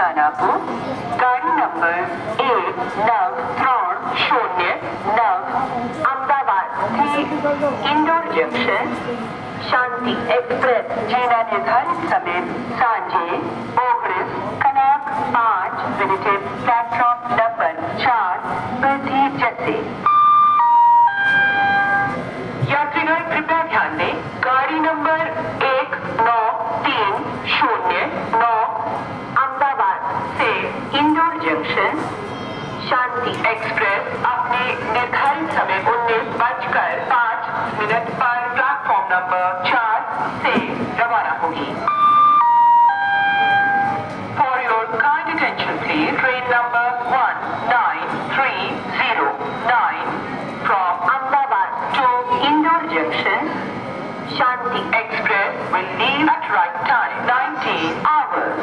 दानापुर गाड़ी नंबर 1930 अहमदाबाद थी इंदौर जंक्शन शांति एक्सप्रेस जेना निर्धारित समय सांजे 5:05 प्लेटफॉर्म नंबर 4 पर थी जैसे यात्रीगण कृपया ध्यान दें गाड़ी नंबर 1930 अहमदाबाद से इंदौर जंक्शन शांति एक्सप्रेस अपने निर्धारित समय 19:05 पर प्लेटफॉर्म नंबर 4 से रवाना होगी। For your kind attention please, train number 19309 from Ahmedabad to Indore Junction, Shanti Express will leave at right time 19 hours.